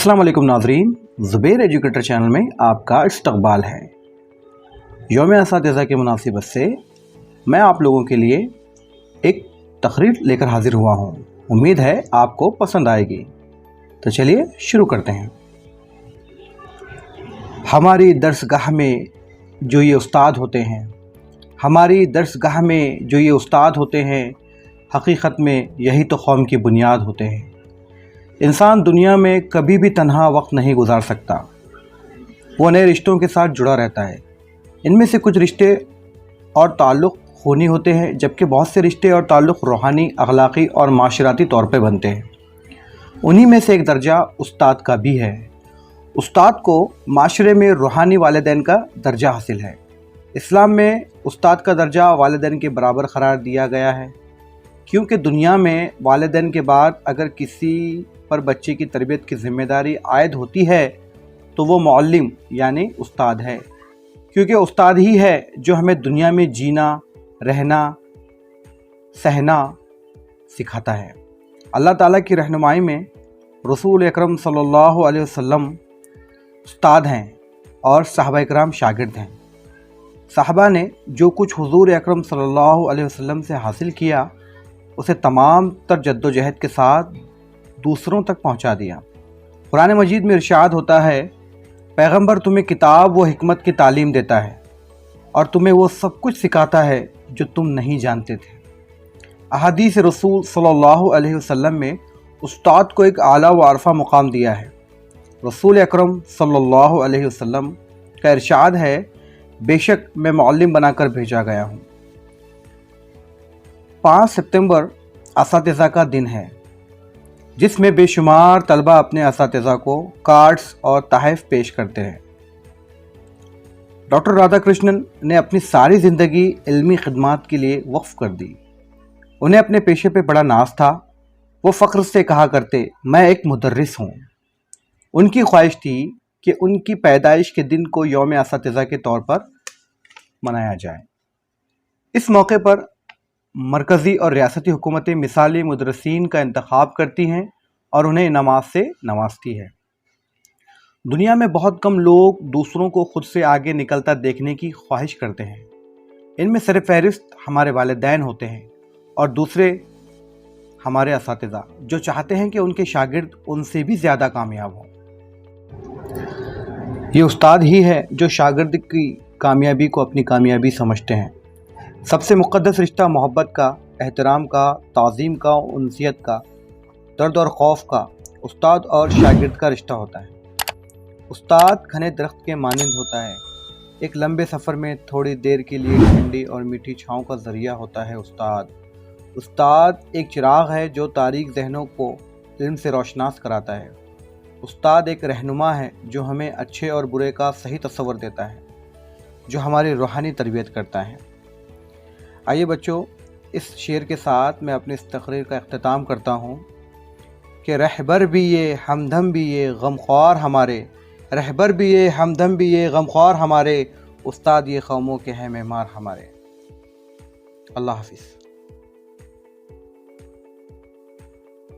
अस्सलाम वालेकुम नाज़रीन, ज़ुबैर एजुकेटर चैनल में आपका इस्तक़बाल है। यौम असातिज़ा के मुनासिबत से मैं आप लोगों के लिए एक तकरीर लेकर हाज़िर हुआ हूँ। उम्मीद है आपको पसंद आएगी। तो चलिए शुरू करते हैं। हमारी दरसगाह में जो ये उस्ताद होते हैं, हमारी दरसगाह में जो ये उस्ताद होते हैं, हकीकत में यही तो कौम की बुनियाद होते हैं। इंसान दुनिया में कभी भी तन्हा वक्त नहीं गुजार सकता, वो नए रिश्तों के साथ जुड़ा रहता है। इनमें से कुछ रिश्ते और ताल्लुक़ खूनी होते हैं, जबकि बहुत से रिश्ते और ताल्लुक़ रूहानी, अखलाक़ी और माशराती तौर पे बनते हैं। उन्हीं में से एक दर्जा उस्ताद का भी है। उस्ताद को माशरे में रूहानी वालिदैन का दर्जा हासिल है। इस्लाम में उस्ताद का दर्जा वालिदैन के बराबर करार दिया गया है, क्योंकि दुनिया में वालिदैन के बाद अगर किसी पर बच्चे की तरबियत की ज़िम्मेदारी आयद होती है तो वो मुअल्लिम यानी उस्ताद है, क्योंकि उस्ताद ही है जो हमें दुनिया में जीना, रहना, सहना सिखाता है। अल्लाह ताला की रहनुमाई में रसूल अकरम सल्लल्लाहु अलैहि वसल्लम उस्ताद हैं और सहाबा इकराम शागिर्द हैं। सहाबा ने जो कुछ हुज़ूर अकरम सल्लल्लाहु अलैहि वसल्लम से हासिल किया, उसे तमाम तर जद्दोजहद के साथ दूसरों तक पहुंचा दिया। कुरान मजीद में इरशाद होता है, पैगंबर तुम्हें किताब व हिकमत की तालीम देता है और तुम्हें वो सब कुछ सिखाता है जो तुम नहीं जानते थे। अहादीस रसूल सल्लल्लाहु अलैहि वसल्लम में उस्ताद को एक आला व अरफा मुकाम दिया है। रसूल अकरम सल्लल्लाहु अलैहि वसल्लम का इरशाद है, बेशक मैं मुअल्लिम बनाकर भेजा गया हूँ। 5 सितंबर असातिज़ा का दिन है, जिसमें बेशुमार तलबा अपने असातिज़ा को कार्ड्स और तहफ़ पेश करते हैं। डॉक्टर राधाकृष्णन ने अपनी सारी ज़िंदगी इल्मी खिदमात के लिए वक्फ़ कर दी। उन्हें अपने पेशे पे बड़ा नाज था। वो फ़ख्र से कहा करते, मैं एक मुदर्रिस हूँ। उनकी ख्वाहिश थी कि उनकी पैदाइश के दिन को यौम असातिज़ा के तौर पर मनाया जाए। इस मौके पर मरकज़ी और रियासती हुकूमतें मिसाली मुदर्रिसीन का इंतखाब करती हैं और उन्हें इनामात से नवाजती है। दुनिया में बहुत कम लोग दूसरों को खुद से आगे निकलता देखने की ख्वाहिश करते हैं। इनमें सरफ़हरिस्त हमारे वालिदैन होते हैं और दूसरे हमारे असातिज़ा, जो चाहते हैं कि उनके शागिर्द उनसे भी ज़्यादा कामयाब हों। ये उस्ताद ही है जो शागिर्द की कामयाबी को अपनी कामयाबी समझते हैं। सबसे मुक़द्दस रिश्ता मोहब्बत का, एहतराम का, ताज़ीम का, उनसियत का, दर्द और खौफ का उस्ताद और शागिर्द का रिश्ता होता है। उस्ताद घने दरख्त के मानिंद होता है। एक लंबे सफ़र में थोड़ी देर के लिए ठंडी और मीठी छाँव का ज़रिया होता है उस्ताद एक चिराग है जो तारीक जहनों को इल्म से रोशनास कराता है। उस्ताद एक रहनुमा है जो हमें अच्छे और बुरे का सही तस्वर देता है, जो हमारी रूहानी तरबियत करता है। आइए बच्चों, इस शेर के साथ मैं अपनी इस तकरीर का इख्तिताम करता हूँ कि रहबर भी ये हमदम भी ये गमख्वार हमारे, रहबर भी ये हमदम भी ये गमख्वार हमारे, उस्ताद ये कौमों के हैं मेहमान हमारे। अल्लाह हाफिज़।